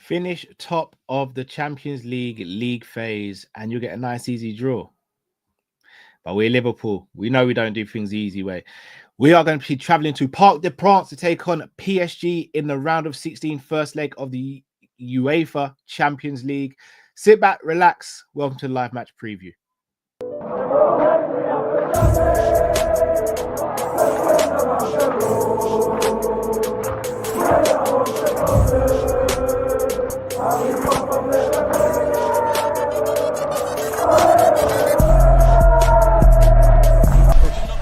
Finish top of the Champions League phase, and you'll get a nice easy draw. But we're Liverpool. We know we don't do things the easy way. We are going to be traveling to Parc des Princes to take on PSG in the round of 16 first leg of the UEFA Champions League. Sit back, relax. Welcome to the live match preview.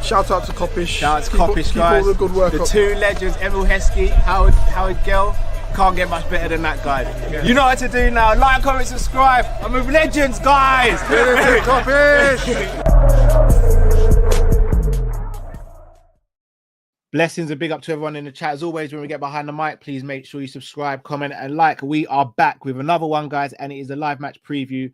Shout out to Kop-Ish. Shout out to Kopish, guys. All the good work. The two legends, Emil Heskey, Howard Gill. Can't get much better than that guy. Yeah. You know what to do now. Like, comment, subscribe. I'm with legends, guys. Kopish. Blessings and big up to everyone in the chat. As always, when we get behind the mic, please make sure you subscribe, comment, and like. We are back with another one, guys, and it is a live match preview.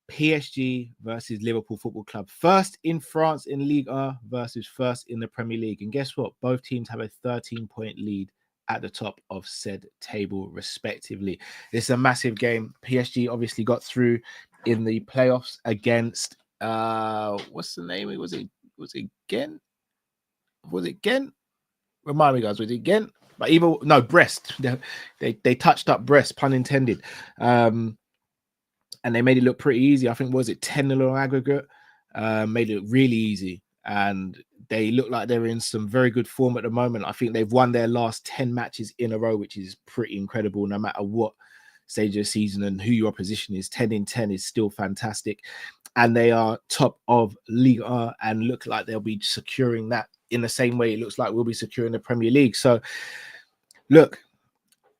PSG versus Liverpool Football Club. First in France in Ligue 1 versus first in the Premier League. And guess what? Both teams have a 13-point lead at the top of said table, respectively. It's a massive game. PSG obviously got through in the playoffs against what's the name? Was it Ghent? Was it Ghent? Remind me, guys, was it Ghent? But even no, Brest. They touched up Brest, pun intended. And they made it look pretty easy. I think, was it 10-0 on aggregate? Made it really easy. And they look like they're in some very good form at the moment. I think they've won their last 10 matches in a row, which is pretty incredible. No matter what stage of the season and who your opposition is, 10 in 10 is still fantastic. And they are top of Ligue 1 and look like they'll be securing that in the same way it looks like we'll be securing the Premier League. So, look,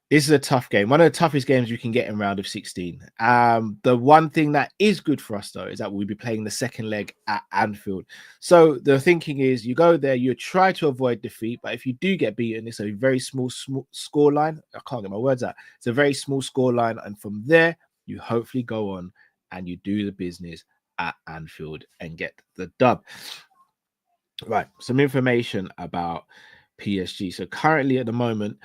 this is a tough game. One of the toughest games you can get in round of 16. The one thing that is good for us, though, is that we'll be playing the second leg at Anfield. So the thinking is you go there, you try to avoid defeat, but if you do get beaten, it's a very small score line. I can't get my words out. It's a very small score line. And from there, you hopefully go on and you do the business at Anfield and get the dub. Right. Some information about PSG. So currently at the moment,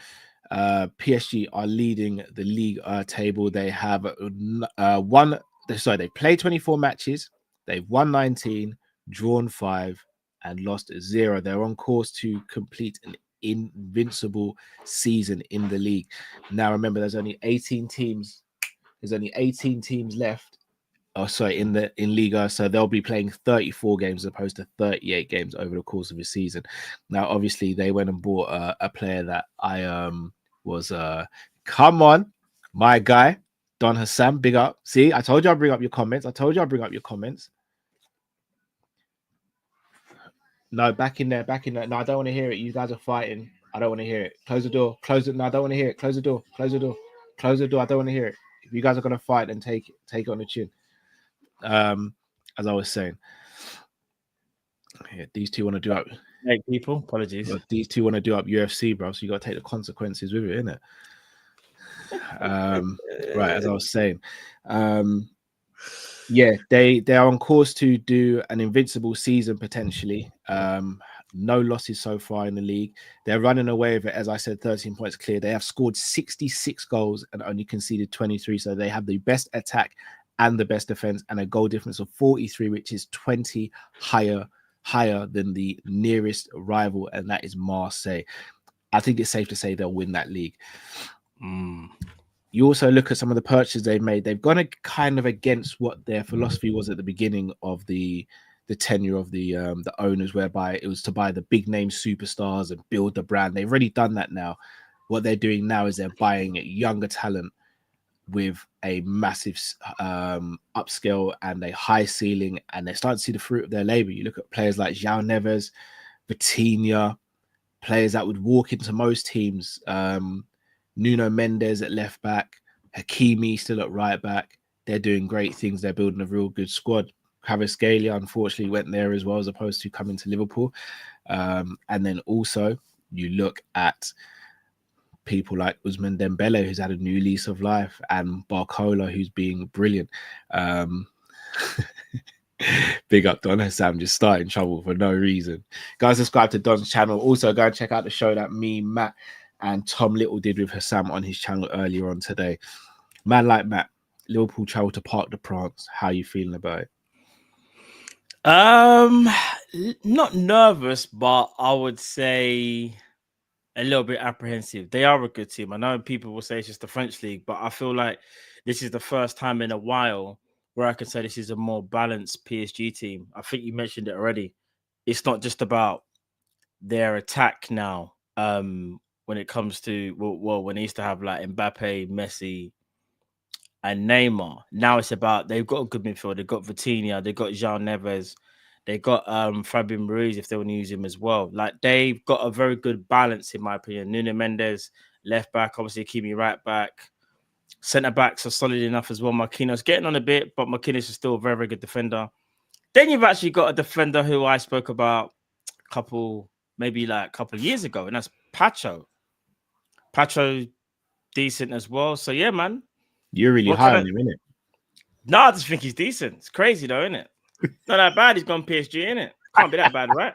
PSG are leading the league table. They have they played 24 matches, they've won 19, drawn 5, and lost 0. They're on course to complete an invincible season in the league. Now remember, there's only 18 teams left. In Liga, so they'll be playing 34 games as opposed to 38 games over the course of a season. Now, obviously, they went and bought a player that I was come on, my guy, Don Hassan, big up. See, I told you I'll bring up your comments. No, back in there. No, I don't want to hear it. You guys are fighting. I don't want to hear it. Close the door. Close it. No, I don't want to hear it. Close the door. Close the door. Close the door. I don't want to hear it. If you guys are gonna fight, then take it on the chin. As I was saying, yeah, these two want to do up. Hey, people, apologies. These two want to do up UFC, bro. So you got to take the consequences with it, innit? Right, as I was saying, yeah, they are on course to do an invincible season potentially. No losses so far in the league. They're running away with it, as I said, 13 points clear. They have scored 66 goals and only conceded 23. So they have the best attack and the best defense and a goal difference of 43, which is 20 higher than the nearest rival, and that is Marseille. I think it's safe to say they'll win that league. You also look at some of the purchases they've made. They've gone kind of against what their philosophy was at the beginning of the tenure of the owners, whereby it was to buy the big name superstars and build the brand. They've already done that now. What they're doing now is they're buying younger talent with a massive upscale and a high ceiling, and they're starting to see the fruit of their labor. You look at players like João Neves, Vitinha, players that would walk into most teams. Nuno Mendes at left back, Hakimi still at right back. They're doing great things. They're building a real good squad. Kvaratskhelia unfortunately went there as well, as opposed to coming to Liverpool. And then also you look at people like Ousmane Dembele, who's had a new lease of life, and Barcola, who's being brilliant. Big up Don Hassan, just starting trouble for no reason. Guys, subscribe to Don's channel. Also, go and check out the show that me, Matt, and Tom Little did with Hassam on his channel earlier on today. Man like Matt, Liverpool travel to Parc des Princes. How are you feeling about it? Not nervous, but I would say a little bit apprehensive. They are a good team. I know people will say it's just the French league, but I feel like this is the first time in a while where I can say this is a more balanced PSG team. I think you mentioned it already. It's not just about their attack now. When it comes to when they used to have like Mbappe, Messi, and Neymar. Now it's about they've got a good midfield. They've got Vitinha, they've got João Neves, they got Fabian Ruiz if they want to use him as well. Like they've got a very good balance, in my opinion. Nuno Mendes, left back, obviously Kimi right back. Centre backs are solid enough as well. Marquinhos getting on a bit, but Marquinhos is still a very, very good defender. Then you've actually got a defender who I spoke about a couple of years ago, and that's Pacho. Pacho decent as well. So yeah, man. You're really high on him, innit? No, I just think he's decent. It's crazy though, isn't it? Not that bad. He's gone PSG, innit? Can't be that bad, right?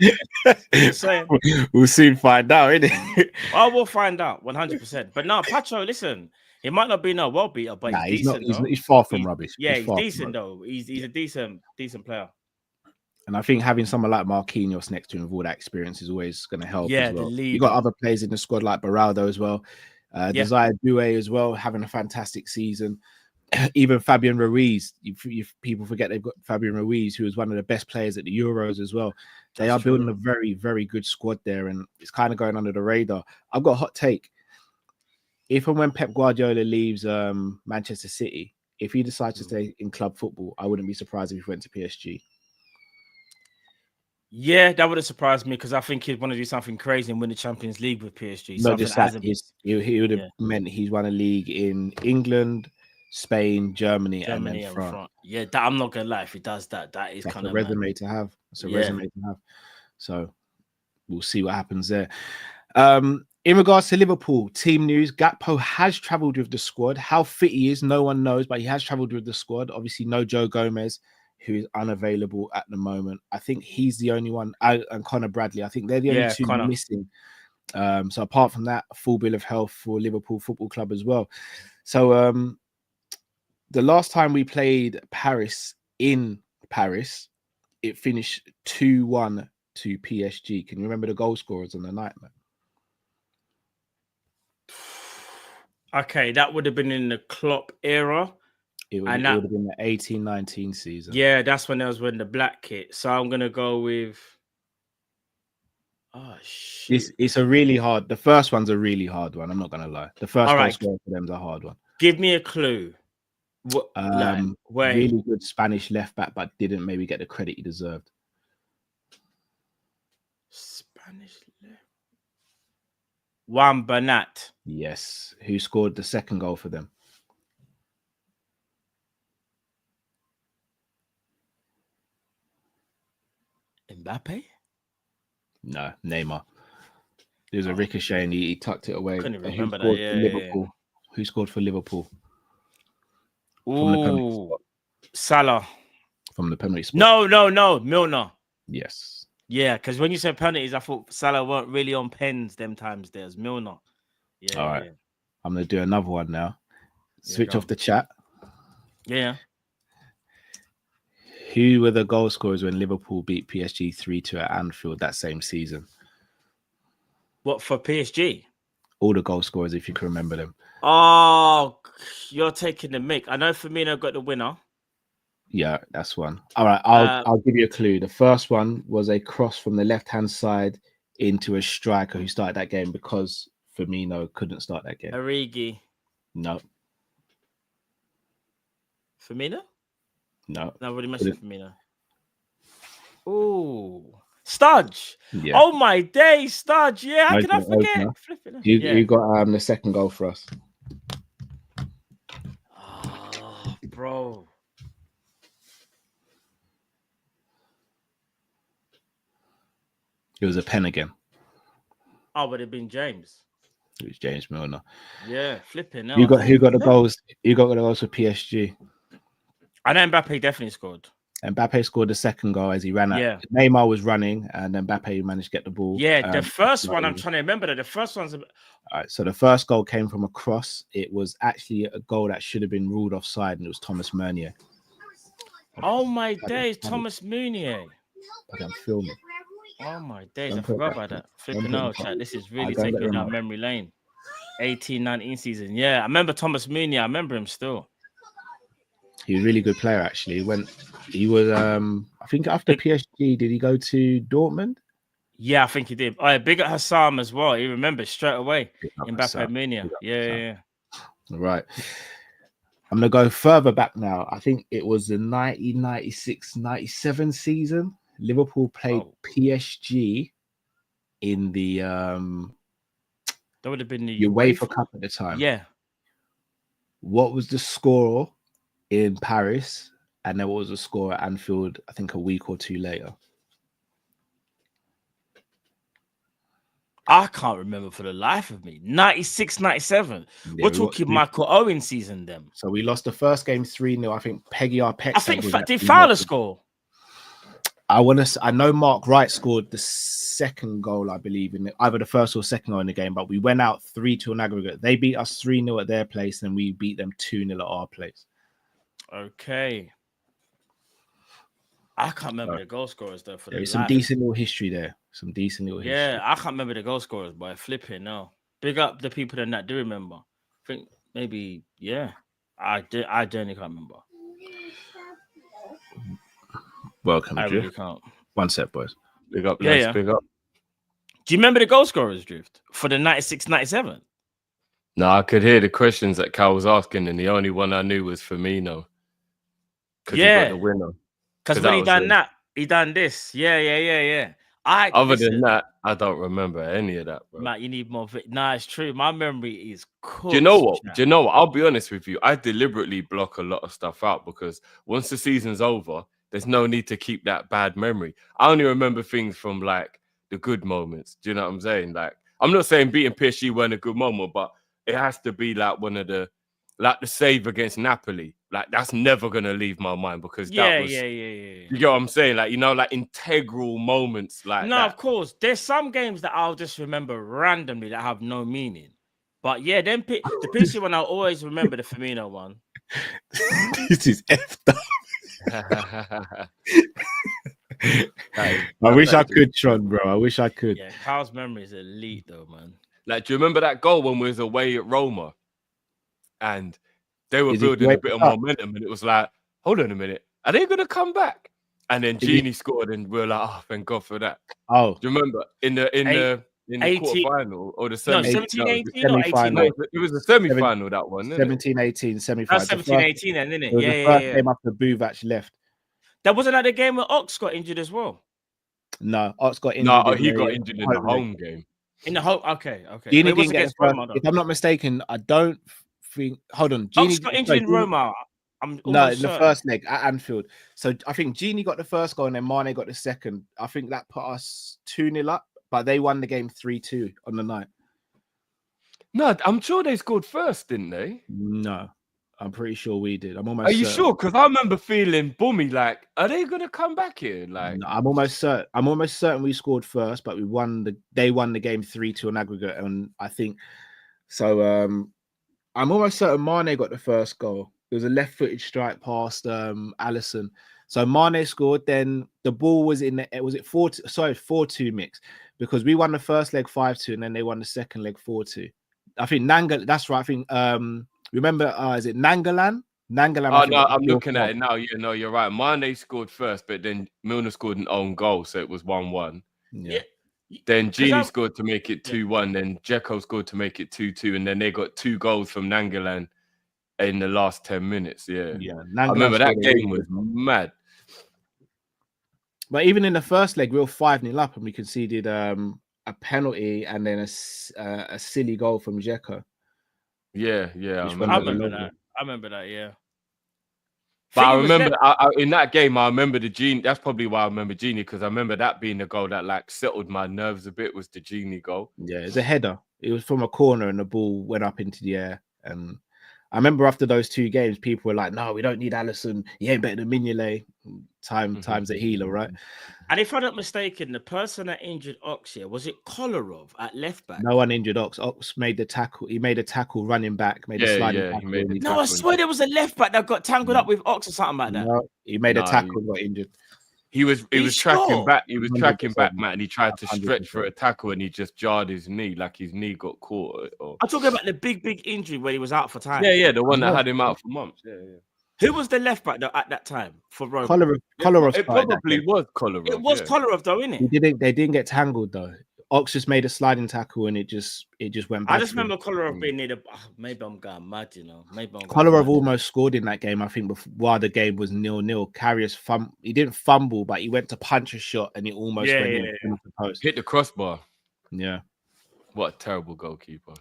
Just saying. We'll soon find out, innit? Oh, we'll find out 100%. But no, Pacho, listen, he might not be no world beater, but he's decent. He's far from rubbish. Yeah, he's decent though. He's a decent player. And I think having someone like Marquinhos next to him with all that experience is always going to help. Yeah, as well. the lead. You got other players in the squad like Beraldo as well. Desire Doué as well, having a fantastic season. Even Fabian Ruiz, people forget they've got Fabian Ruiz, who was one of the best players at the Euros as well. They are building a very, very good squad there, and it's kind of going under the radar. I've got a hot take. If and when Pep Guardiola leaves Manchester City, if he decides to stay in club football, I wouldn't be surprised if he went to PSG. Yeah, that would have surprised me because I think he'd want to do something crazy and win the Champions League with PSG. Not just that, he would have meant he's won a league in England, Spain, Germany and then France. Yeah, I'm not gonna lie. If he does that, that is kind of a resume to have. It's a resume to have. So we'll see what happens there. In regards to Liverpool team news, Gakpo has travelled with the squad. How fit he is, no one knows, but he has travelled with the squad. Obviously, no Joe Gomez, who is unavailable at the moment. I think he's the only one, and Connor Bradley. I think they're the only two missing. So apart from that, a full bill of health for Liverpool Football Club as well. So the last time we played Paris in Paris, it finished 2-1 to PSG. Can you remember the goal scorers on the night, man? Okay, that would have been in the Klopp era. It would have been the 18-19 season. Yeah, that's when they was wearing the black kit. So I'm gonna go with. Oh shit! It's a really hard. The first one's a really hard one. I'm not gonna lie. The first goal scorer for them's a hard one. Give me a clue. What? Really good Spanish left back, but didn't maybe get the credit he deserved. Spanish left. Juan Bernat. Yes, who scored the second goal for them? Mbappe? No, Neymar. There was a ricochet and he tucked it away. Couldn't even remember that. Liverpool. Yeah. Who scored for Liverpool? From the penalty spot. Salah. From the penalty spot. No. Milner. Yes. Yeah, because when you said penalties, I thought Salah weren't really on pens them times. There's Milner. Yeah. All right. Yeah. I'm going to do another one now. Switch off the chat. Yeah. Who were the goal scorers when Liverpool beat PSG 3-2 at Anfield that same season? What, for PSG? All the goal scorers, if you can remember them. Oh, you're taking the mick. I know Firmino got the winner. Yeah, that's one. All right, I'll give you a clue. The first one was a cross from the left-hand side into a striker who started that game because Firmino couldn't start that game. Origi. No. Firmino? No. I've already mentioned Firmino. Ooh. Studge. Yeah. Oh my days, Studge. Yeah, how can I forget? You got the second goal for us. Oh, bro. It was a pen again. Oh, would it have been James? It was James Milner. Yeah, flipping. No, who got the goals? You got the goals for PSG. I know Mbappe definitely scored. And Mbappe scored the second goal as he ran out. Yeah. Neymar was running, and then Mbappe managed to get the ball. Yeah, the first one, I'm trying to remember that. The first one's... All right, so the first goal came from a cross. It was actually a goal that should have been ruled offside, and it was Thomas Meunier. Oh, my days, Thomas Meunier. I'm filming. Oh, my days, I forgot about that. Flipping out, chat. This is really don't taking get me down memory lane. 18-19 season. Yeah, I remember Thomas Meunier. I remember him still. He was a really good player, actually. He was I think after PSG, did he go to Dortmund? Yeah, I think he did. Oh, yeah, big at Hassam as well. He remembers straight away. Mbappe Meunier. Yeah. Right. I'm going to go further back now. I think it was the 1996-97 season. Liverpool played PSG in the that would have been the UEFA Cup at the time. Yeah. What was the score in Paris? And then what was the score at Anfield, I think a week or two later? I can't remember for the life of me. 96, 97. We're talking Michael Owen season then. So we lost the first game 3-0. I think Peggy Arpexo. I think did Fowler score? I know Mark Wright scored the second goal, I believe, in either the first or second goal in the game, but we went out 3-2 on aggregate. They beat us 3-0 at their place, and we beat them 2-0 at our place. Okay. I can't remember the goal scorers though. There's some decent little history there. Yeah, I can't remember the goal scorers, but flipping no. Big up the people that do remember. I think maybe, yeah. I genuinely can't remember. Welcome, I Drift. really can't. One sec, boys. Big up, Les. Yeah. Big up. Do you remember the goal scorers, Drift, for the 96, 97? No, I could hear the questions that Cal was asking, and the only one I knew was Firmino. Because he got the winner. Because when he done that, he done this. Yeah. Other than that, I don't remember any of that, bro. Matt, you need more. Nah, it's true. My memory is cooked. Do you know what? I'll be honest with you. I deliberately block a lot of stuff out because once the season's over, there's no need to keep that bad memory. I only remember things from like the good moments. Do you know what I'm saying? Like, I'm not saying beating PSG weren't a good moment, but it has to be like one of the, like the save against Napoli. Like, that's never going to leave my mind because that was... Yeah. You know what I'm saying? Like, you know, like integral moments like no, that. of course. There's some games that I'll just remember randomly that have no meaning. But yeah, then the PSG one, I'll always remember the Firmino one. This is effed up. I wish I could, Tron, bro. I wish I could. Yeah, Carl's memory is elite, though, man. Like, do you remember that goal when we was away at Roma? And they were building a bit of momentum, and it was like, hold on a minute, are they going to come back? And then Genie scored, and we were like, oh, thank God for that. Oh, do you remember in the quarterfinal or the semi? No, 17-18 or 18? No, it was the semi-final, that one. 17-18 semi-final. 17-18, then, didn't it? Yeah. The first game after Buvac left. That wasn't at the game where Ox got injured as well. No, Ox got injured. No, he got injured in the home game. In the home, okay. Genie didn't get Roma, if I'm not mistaken, I don't think. Hold on, Genie got injured in Roma. No, in the first leg at Anfield. So I think Genie got the first goal and then Mane got the second. I think that put us 2-0 up, but they won the game 3-2 on the night. No, I'm sure they scored first, didn't they? No, I'm pretty sure we did. I'm almost. Are you sure? Because I remember feeling bummy. Like, are they gonna come back here? Like, no, I'm almost certain we scored first, but they won the game 3-2 on aggregate, and I think so. I'm almost certain Mane got the first goal. It was a left-footed strike past Alisson. So Mane scored. Then the ball was in. Was it 4-2 mix? Because we won the first leg 5-2, and then they won the second leg 4-2. I think Nanga. That's right. I think. Remember? Is it Nangalan? Nangalan. Oh no, I'm looking at it now. Yeah, no, you're right. Mane scored first, but then Milner scored an own goal, so it was 1-1. Yeah. Then Genie scored to make it 2-1. Then Dzeko scored to make it 2-2, and then they got 2 goals from Nangalan in the last 10 minutes. Yeah. I remember that game was mad. But even in the first leg, we were 5-0 up, and we conceded a penalty and then a silly goal from Dzeko. Yeah. I remember that. Yeah. But I remember in that game, I remember the Genie. That's probably why I remember Genie, because I remember that being the goal that like settled my nerves a bit, was the Genie goal. Yeah, it's a header. It was from a corner and the ball went up into the air. And I remember after those 2 games, people were like, "No, we don't need Allison. He ain't better than Mignolet." Time's a healer, right? And if I'm not mistaken, the person that injured Ox here, was it Kolarov at left back? No one injured Ox. Ox made the tackle. He made a tackle running back. Made a sliding tackle. He made the No, I swear there was a left back that got tangled up with Ox or something like that. No, he made a tackle and got injured. He was tracking back. He was tracking 100%. back, Matt, and he tried to stretch 100%. for a tackle, and he just jarred his knee, like his knee got caught. Or... I'm talking about the big injury where he was out for time. Yeah, the one that had him out for months. Yeah. Who was the left back though at that time for Roma? Kolarov. It probably was Kolarov. It was Kolarov though, innit? They didn't get tangled though. Ox just made a sliding tackle and it just went back. I just remember Kolarov being near the. Maybe I'm going mad, you know. Kolarov almost scored in that game. I think while the game was 0-0, Karius he didn't fumble, but he went to punch a shot and it almost went in the post. Hit the crossbar. Yeah. What a terrible goalkeeper.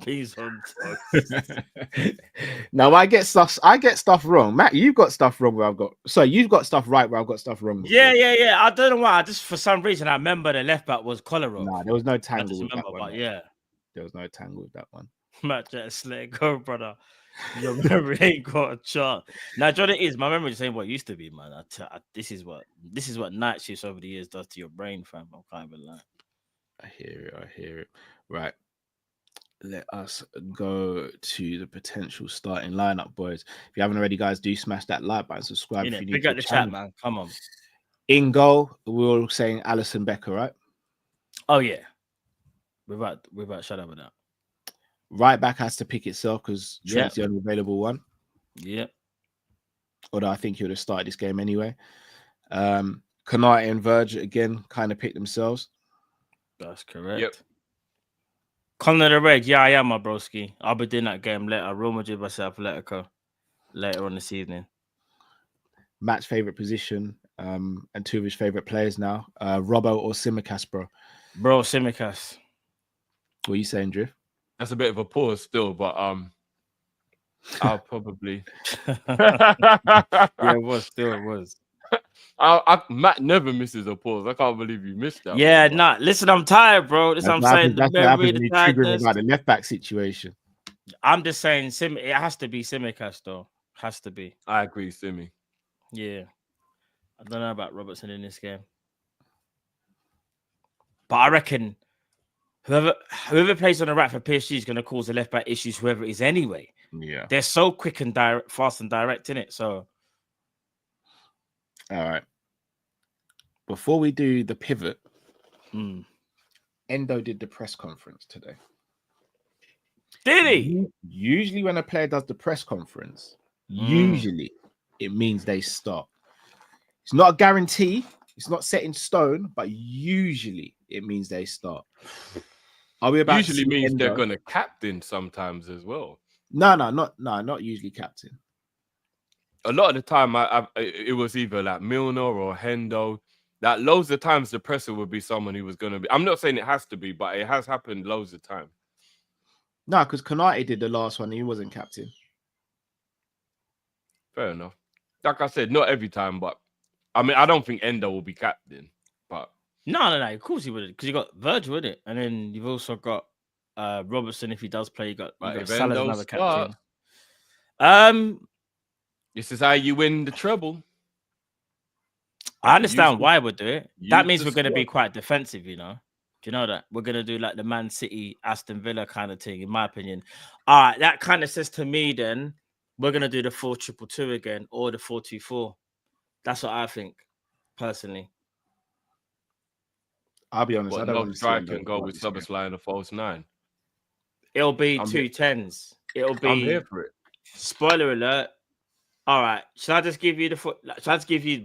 Peas on No, I get stuff wrong. Matt, you've got stuff wrong where I've got. So you've got stuff right where I've got stuff wrong. Yeah. I don't know why. I just for some reason I remember the left back was Kolarov. Nah, there was no tangle. I just remember, but yeah, there was no tangle with that one. Matt, just let it go, brother. Your memory ain't got a chart. Now, John, it is my memory is saying what it used to be, man. This is what night shifts over the years does to your brain, fam. I can't even lie. I hear it. Right. Let us go to the potential starting lineup, boys. If you haven't already, guys, do smash that like button, subscribe. If you need big up the chat, man. Come on. In goal, we're all saying Alisson Becker, right? Oh yeah. Without shut up with that. Right back has to pick itself because Trent's the only available one. Yeah. Although I think he would have started this game anyway. Konate and Verge again kind of picked themselves. That's correct. Yep. Conor the Red, yeah, I am, my broski. I'll be doing that game later. Real Madrid versus Atletico later on this evening. Matt's favorite position, and 2 of his favorite players now, Robbo or Simicast, bro. Bro, Simicast. What are you saying, Drift? That's a bit of a pause still, but I'll probably. Yeah, it was. Matt never misses a pause. I can't believe you missed that. Yeah, listen, I'm tired, bro. That's what I'm saying. That's what happens when you trigger about the left back situation. I'm just saying, it has to be Simicast, though. Has to be. I agree, Simi. Yeah. I don't know about Robertson in this game. But I reckon whoever plays on the right for PSG is going to cause the left back issues, whoever it is anyway. Yeah. They're so quick and direct, fast and direct in it. So. All right. Before we do the pivot, Endo did the press conference today. Did he? Usually when a player does the press conference, usually it means they start. It's not a guarantee. It's not set in stone, but usually it means they start. Are we about usually means Endo? They're going to captain sometimes as well. No, not usually captain. A lot of the time, it was either like Milner or Hendo. That loads of times the presser would be someone who was going to be. I'm not saying it has to be, but it has happened loads of time. No, because Konate did the last one. He wasn't captain. Fair enough. Like I said, not every time, but I mean, I don't think Endo will be captain. But no. Of course he would, because you got Virgil with it, and then you've also got Robertson if he does play. You got Salah's another captain. This is how you win the treble. I understand why we'll do it. That means we're going to be quite defensive, you know. Do you know that? We're going to do like the Man City, Aston Villa kind of thing, in my opinion. All right, that kind of says to me then, we're going to do the 4-2-2 again or the 4-2-4. That's what I think, personally. I'll be honest. I don't want to strike and go with Szoboszlai and a false 9. It'll be 2 10s. It'll be. I'm here for it. Spoiler alert. All right. Shall I just give you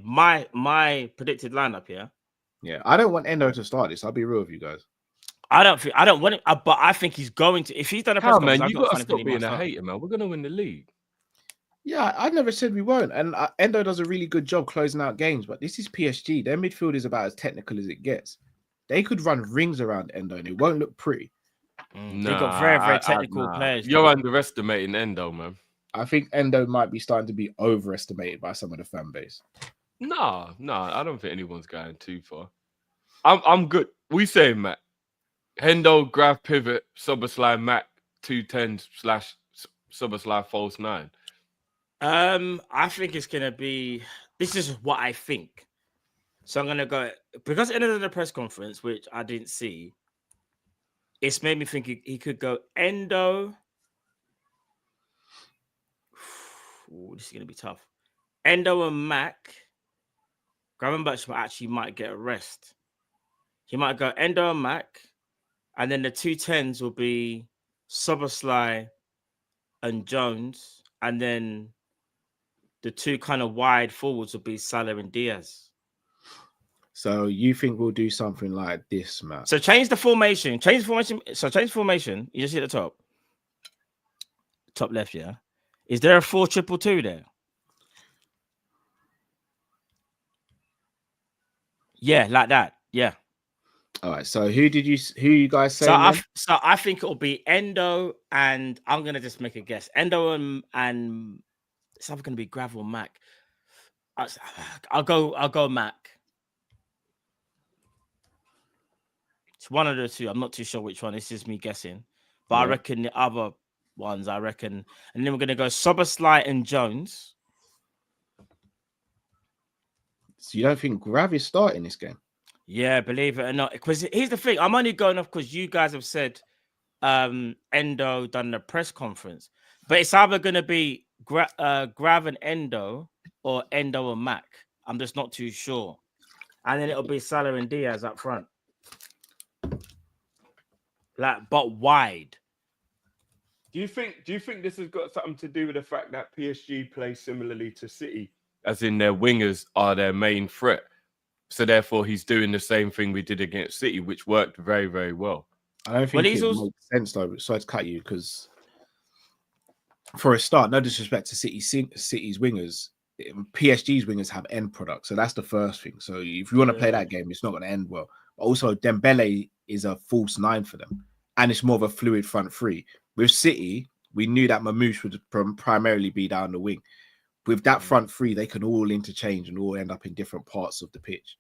my predicted lineup here? Yeah, I don't want Endo to start this. I'll be real with you guys. I don't want him, but I think he's going to. If he's done a press conference, man, you got to stop being a hater, man. We're gonna win the league. Yeah, I never said we won't, and Endo does a really good job closing out games. But this is PSG. Their midfield is about as technical as it gets. They could run rings around Endo, and it won't look pretty. They've got very, very technical players. You're underestimating Endo, man. I think Endo might be starting to be overestimated by some of the fan base. No, I don't think anyone's going too far. I'm good. We say Matt. Hendo, Graf, Pivot, Szoboszlai, Mac, 210 / Szoboszlai false 9? I think it's gonna be. This is what I think. So I'm gonna go because at the end of the press conference, which I didn't see, it's made me think he could go Endo. Ooh, this is gonna be tough. Endo and Mac. Gravenberch actually might get a rest. He might go Endo and Mac, and then the 210s will be Szoboszlai and Jones, and then the two kind of wide forwards will be Salah and Diaz. So you think we'll do something like this, Matt? So change the formation. Change the formation. So change the formation. You just hit the top left. Yeah. Is there a 4-2-2 there? Yeah, like that. Yeah. All right. So who you guys say? So I think it'll be Endo, and I'm gonna just make a guess. Endo and it's either gonna be Gravel Mac. I'll go Mac. It's one of the two. I'm not too sure which one. It's just me guessing. But I reckon the other ones, and then we're gonna go Szoboszlai and Jones. So you don't think Grav is starting this game? Yeah, believe it or not. Because here's the thing. I'm only going off because you guys have said Endo done the press conference. But it's either gonna be Grav and Endo or Endo and Mac. I'm just not too sure. And then it'll be Salah and Diaz up front. But wide. Do you think this has got something to do with the fact that PSG plays similarly to City, as in their wingers are their main threat? So therefore, he's doing the same thing we did against City, which worked very, very well. I don't think it makes sense though. Sorry to cut you, because for a start, no disrespect to City's wingers, PSG's wingers have end product, so that's the first thing. So if you want to play that game, it's not going to end well. But also, Dembele is a false 9 for them, and it's more of a fluid front three. With City, we knew that Mamouche would primarily be down the wing. With that front three, they can all interchange and all end up in different parts of the pitch.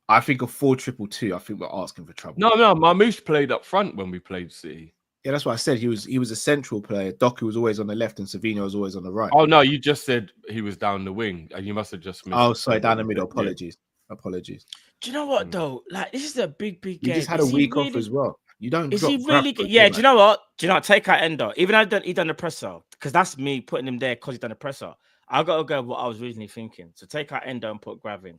I think a 4-2-2. I think we're asking for trouble. No, Mamouche played up front when we played City. Yeah, that's what I said. He was a central player. Doku was always on the left, and Savinho was always on the right. Oh no, you just said he was down the wing, and you must have just missed. Oh, sorry, down the middle. Apologies. Apologies. Do you know what though? Like, this is a big game. You just had a week off as well. You don't. Is he really good? Yeah. Do you know what? Take out Endo. Even though he done the presser, because that's me putting him there because he done the presser. I got to go with what I was originally thinking. So take out Endo and put Grav in.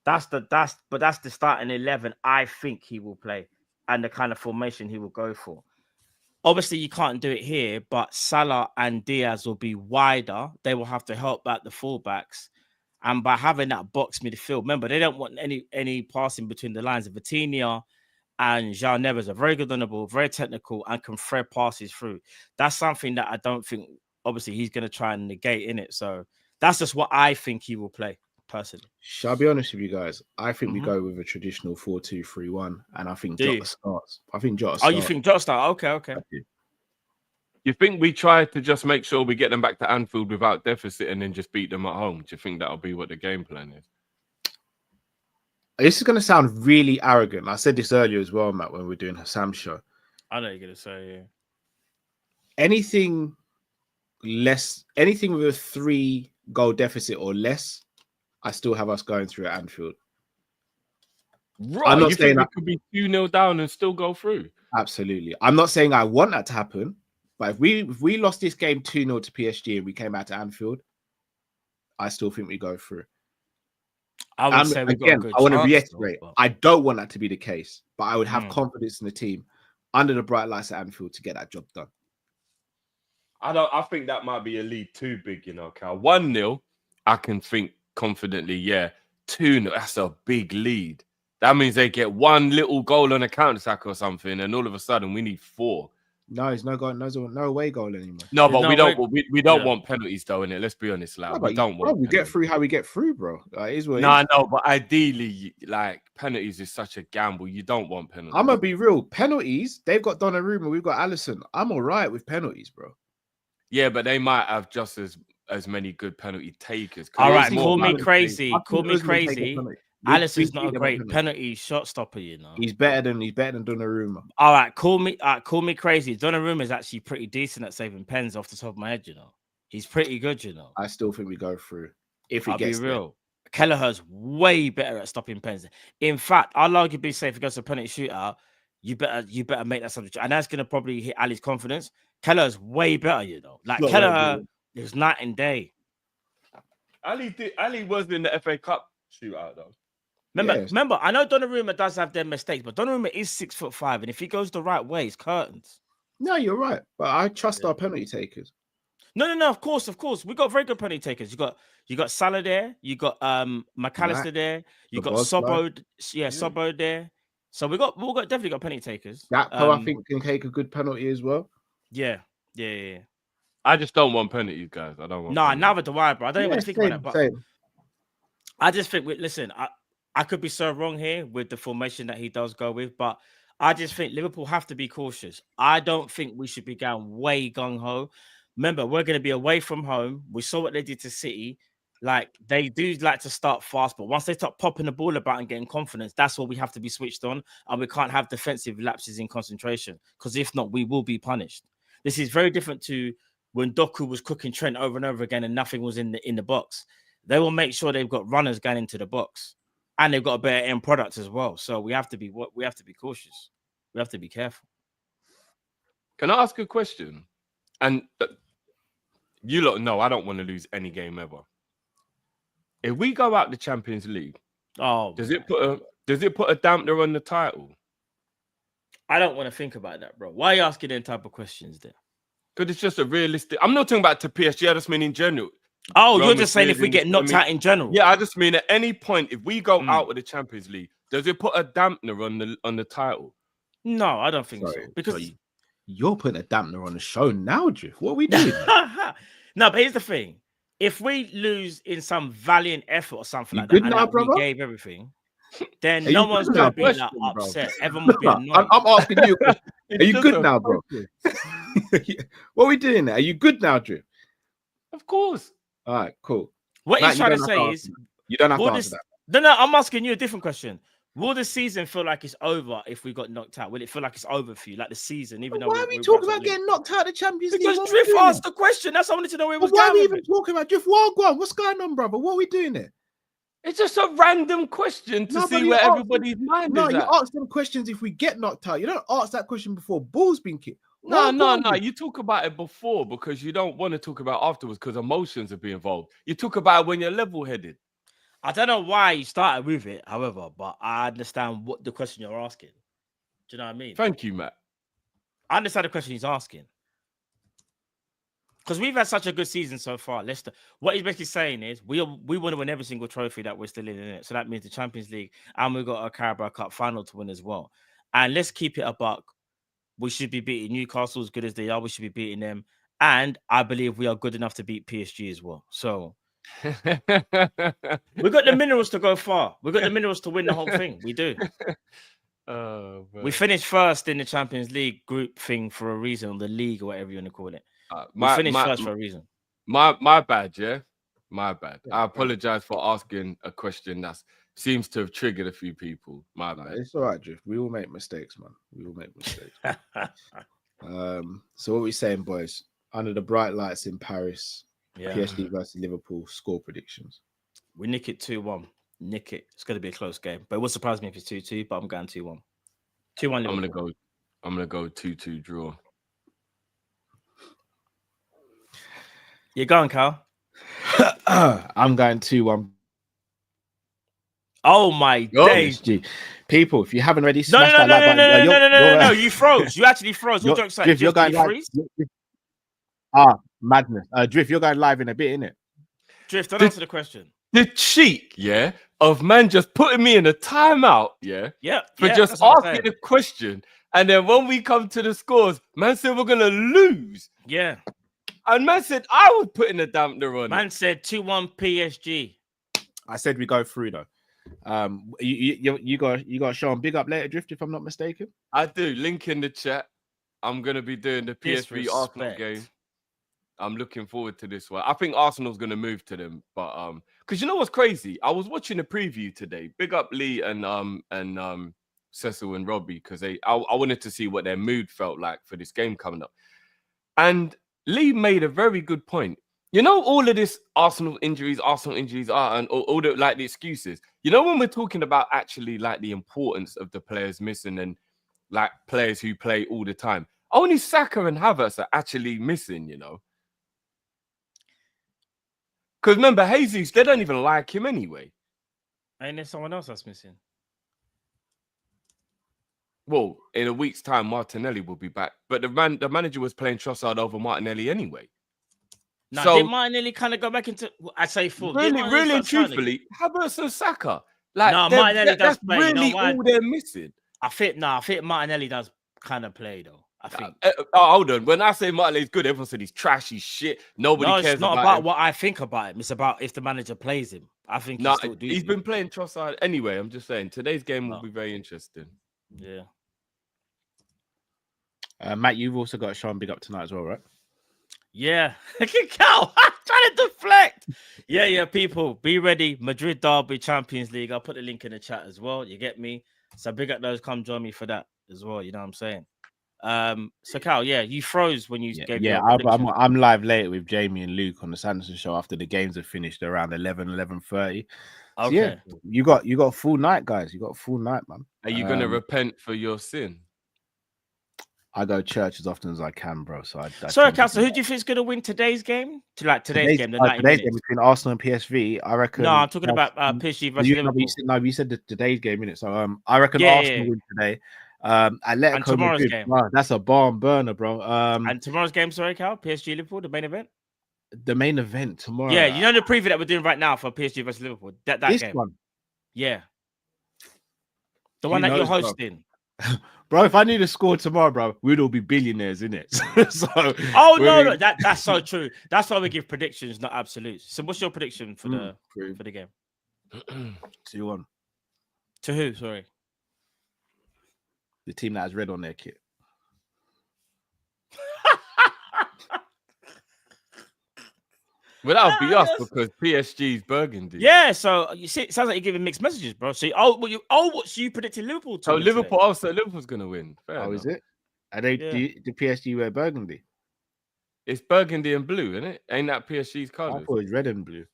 That's the starting 11 I think he will play, and the kind of formation he will go for. Obviously, you can't do it here, but Salah and Diaz will be wider. They will have to help out the fullbacks. And by having that box midfield, remember, they don't want any passing between the lines. Vitinha and Jean Neves are very good on the ball, very technical, and can thread passes through. That's something that I don't think, obviously, he's going to try and negate in it. So that's just what I think he will play, personally. Shall I be honest with you guys? I think we go with a traditional 4-2-3-1, and I think Jota starts. I think Jota starts. Oh, you think Jota starts? Okay. You think we try to just make sure we get them back to Anfield without deficit and then just beat them at home? Do you think that'll be what the game plan is? This is going to sound really arrogant. I said this earlier as well, Matt, when we were doing Hassam's show. I know you're going to say, yeah. Anything with a 3-goal deficit or less, I still have us going through at Anfield. Right. I'm not you saying think we could be 2-0 down and still go through? Absolutely. I'm not saying I want that to happen, but if we lost this game 2-0 to PSG and we came out to Anfield, I still think we go through. I would say again, I want to reiterate, I don't want that to be the case, but I would have confidence in the team under the bright lights at Anfield to get that job done. I think that might be a lead too big, Cal. 1-0, I can think confidently, 2-0, that's a big lead. That means they get one little goal on a counter-attack or something, and all of a sudden we need 4. No, it's no away goal anymore. No, but we don't want penalties though, innit? Let's be honest, like we don't want. We get through how we get through, bro. No, but ideally, like penalties is such a gamble. You don't want penalties. I'm gonna be real. Penalties, they've got Donnarumma, we've got Alisson. I'm all right with penalties, bro. Yeah, but they might have just as many good penalty takers. All right, call me crazy. Call me crazy. Alisson's not a beat them at great penalty shot stopper, you know. He's better than Donnarumma. All right, call me crazy. Donnarumma is actually pretty decent at saving pens off the top of my head, you know. He's pretty good, you know. I still think we go through. If we I'll get be real. Kelleher's way better at stopping pens. In fact, I'll arguably say if it goes to a penalty shootout, you better make that subject. And that's gonna probably hit Ali's confidence. Kelleher's way better, you know. Like Kelleher is night and day. Ali was in the FA Cup shootout though. Remember, I know Donnarumma does have their mistakes, but Donnarumma is 6'5", and if he goes the right way, it's curtains. No, you're right. But I trust our penalty takers. No. Of course. We got very good penalty takers. You got Salah there. You got McAllister there. You got Sobbo. Yeah, Sobbo there. So we definitely got penalty takers. Gakpo, I think, can take a good penalty as well. Yeah. I just don't want penalties, guys. I don't want. No, neither do I, bro. I don't even think about that. But Same. I just think. Listen, I could be so wrong here with the formation that he does go with, but I just think Liverpool have to be cautious. I don't think we should be going way gung ho. Remember, we're going to be away from home. We saw what they did to City. Like, they do like to start fast, but once they start popping the ball about and getting confidence, that's what we have to be switched on. And we can't have defensive lapses in concentration, because if not, we will be punished. This is very different to when Doku was cooking Trent over and over again and nothing was in the box. They will make sure they've got runners going into the box, and they've got a better end product as well. So we have to be cautious. We have to be careful. Can I ask a question? And you lot know I don't want to lose any game ever. If we go out the Champions League, does it put a dampener on the title? I don't want to think about that, bro. Why are you asking them type of questions there? Because it's just a realistic. I'm not talking about to PSG. I just mean in general. Oh, you're just saying if we get knocked out in general. Yeah, I just mean at any point if we go out of the Champions League, does it put a dampener on the title? No, I don't think so. Because you're putting a dampener on the show now, Drift. What are we doing? No, but here's the thing. If we lose in some valiant effort or something like that, and now, we gave everything, then no one's going to be like upset. Everyone will be annoyed. I'm asking you a question. Are you good now, bro? What are we doing now? Are you good now, Drift? Of course. All right, cool. What he's trying to say is... You don't have to answer that. No, I'm asking you a different question. Will the season feel like it's over if we got knocked out? Will it feel like it's over for you, like the season? Even though why are we talking about getting knocked out of the Champions League? Because Drift asked the question. That's what I wanted to know. Where was why are we even talking about Drift? What's going on, brother? What are we doing there? It's just a random question to see where everybody's mind is at. No, you ask them questions if we get knocked out. You don't ask that question before ball's been kicked. No. You talk about it before because you don't want to talk about afterwards because emotions are being involved. You talk about it when you're level-headed. I don't know why you started with it, however, but I understand what the question you're asking. Do you know what I mean? Thank you, Matt. I understand the question he's asking. Because we've had such a good season so far. Leicester, what he's basically saying is we want to win every single trophy that we're still in it. So that means the Champions League, and we've got a Carabao Cup final to win as well. And let's keep it a buck. We should be beating Newcastle as good as they are. We should be beating them. And I believe we are good enough to beat PSG as well. So we got the minerals to go far. We got the minerals to win the whole thing. We do. We finished first in the Champions League group thing for a reason, or the league or whatever you want to call it. We finished first for a reason. My bad, yeah? My bad. I apologize for asking a question that seems to have triggered a few people. My bad. It's all right, Drift. We all make mistakes, man. We all make mistakes. So what are we saying, boys? Under the bright lights in Paris, PSG versus Liverpool, score predictions. We nick it 2-1. Nick it. It's going to be a close game. But it would surprise me if it's 2-2, but I'm going 2-1. 2-1 Liverpool. I'm gonna go 2-2 draw. You're going, Carl? I'm going 2-1. Oh my days. People, if you haven't already smashed that like button. No, you froze. You actually froze. All jokes aside, you're going live. Madness. Drift, you're going live in a bit, innit? Drift, don't answer the question. The cheek, of man just putting me in a timeout, for just asking a question. And then when we come to the scores, man said we're going to lose. Yeah. And man said I was putting a dampener on. Man said 2-1 PSG. I said we go through though. You got to show them big up later, Drift, if I'm not mistaken. I do. Link in the chat. I'm gonna be doing the PSV Arsenal game. I'm looking forward to this one. I think Arsenal's going to move to them, but because you know what's crazy? I was watching a preview today. Big up Lee and Cecil and Robbie because I wanted to see what their mood felt like for this game coming up. And Lee made a very good point. You know, all of this Arsenal injuries are, and all the like the excuses. You know, when we're talking about actually like the importance of the players missing and like players who play all the time, only Saka and Havertz are actually missing. You know, because remember Jesus, they don't even like him anyway. Ain't there someone else that's missing? Well, in a week's time, Martinelli will be back, but the manager was playing Trossard over Martinelli anyway. No, so, did Martinelli kind of go back into? I say full. Really and truthfully, Havertz and Saka. Like, no, Martinelli does play. Really, you know all they're missing. I think Martinelli does kind of play though. I think. Hold on. When I say Martinelli's good, everyone said he's trash, he's shit. Nobody cares. It's not about him. What I think about him. It's about if the manager plays him. I think he's been playing Trossard anyway. I'm just saying today's game will be very interesting. Yeah. Matt, you've also got Sean big up tonight as well, right? Yeah. Cal, trying to deflect. Yeah, people, be ready. Madrid Derby, Champions League. I'll put the link in the chat as well. You get me? So big up those. Come join me for that as well. You know what I'm saying? So Cal, you froze when you gave your prediction. I'm live later with Jamie and Luke on the Sanderson show after the games have finished around 11:30. Okay. So yeah, you got a full night, guys. You got a full night, man. Are you gonna repent for your sin? I go to church as often as I can, bro. So sorry, Cal. So who do you think is gonna win today's game? Today's game, the 90 today's minutes. game between Arsenal and PSV. I reckon. No, I'm talking about PSG versus Liverpool. You said today's game, innit? So I reckon Arsenal win today. And tomorrow's game. Wow, that's a barn burner, bro. And tomorrow's game, sorry, Cal, PSG Liverpool, the main event. The main event tomorrow. Yeah, you know the preview that we're doing right now for PSG versus Liverpool. That this game. One. Yeah. The one that you're hosting. Bro, if I need a score tomorrow, bro, we'd all be billionaires, innit? No, that's so true. That's why we give predictions, not absolutes. So what's your prediction for the game? 2-1. To who? Sorry. The team that has red on their kit. Well, that'll be us because PSG's burgundy. Yeah, so you see, it sounds like you're giving mixed messages, bro. So you predicted Liverpool? So Liverpool's gonna win. Fair enough. Is it? Are they? Do PSG wear burgundy? It's burgundy and blue, isn't it? Ain't that PSG's colours? I thought it was red and blue.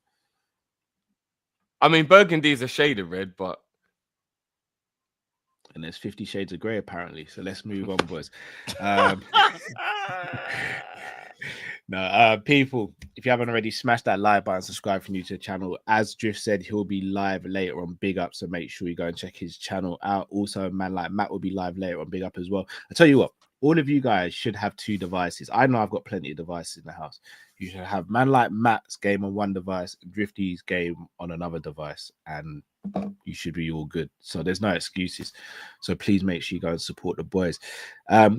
I mean, burgundy is a shade of red, but and there's 50 Shades of Grey apparently. So let's move on, boys. People, if you haven't already, smash that like button, subscribe if you're new to the channel. As Drift said, he'll be live later on Big Up, so make sure you go and check his channel out. Also, man like Matt will be live later on Big Up as well. I tell you what, all of you guys should have 2 devices. I know I've got plenty of devices in the house. You should have man like Matt's game on one device, Drifty's game on another device, and you should be all good. So there's no excuses. So please make sure you go and support the boys.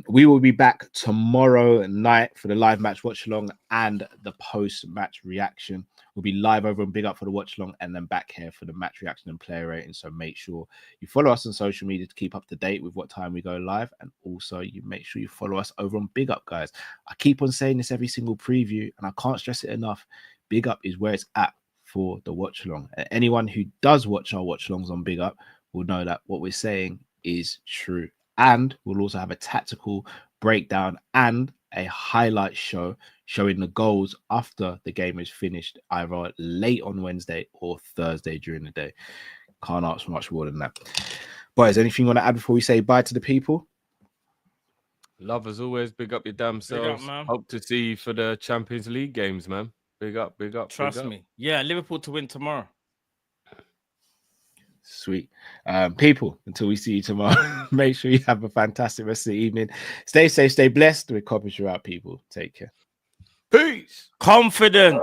We will be back tomorrow night for the live match watch along and the post match reaction. We'll be live over on Big Up for the watch along and then back here for the match reaction and player rating. So make sure you follow us on social media to keep up to date with what time we go live, and also you make sure you follow us over on Big Up, guys. I keep on saying this every single preview and I can't stress it enough. Big Up is where it's at for the watch along. Anyone who does watch our watch alongs on Big Up will know that what we're saying is true. And we'll also have a tactical breakdown and a highlight show showing the goals after the game is finished, either late on Wednesday or Thursday during the day. Can't ask for much more than that. Boys, anything you want to add before we say bye to the people? Love as always. Big up your damn selves. Big up, man. Hope to see you for the Champions League games, man. Big up, big up. Trust big up. me. Yeah, Liverpool to win tomorrow. Sweet. People, until we see you tomorrow, make sure you have a fantastic rest of the evening. Stay safe, stay blessed. We're Kopish out, people. Take care. Peace. Confidence.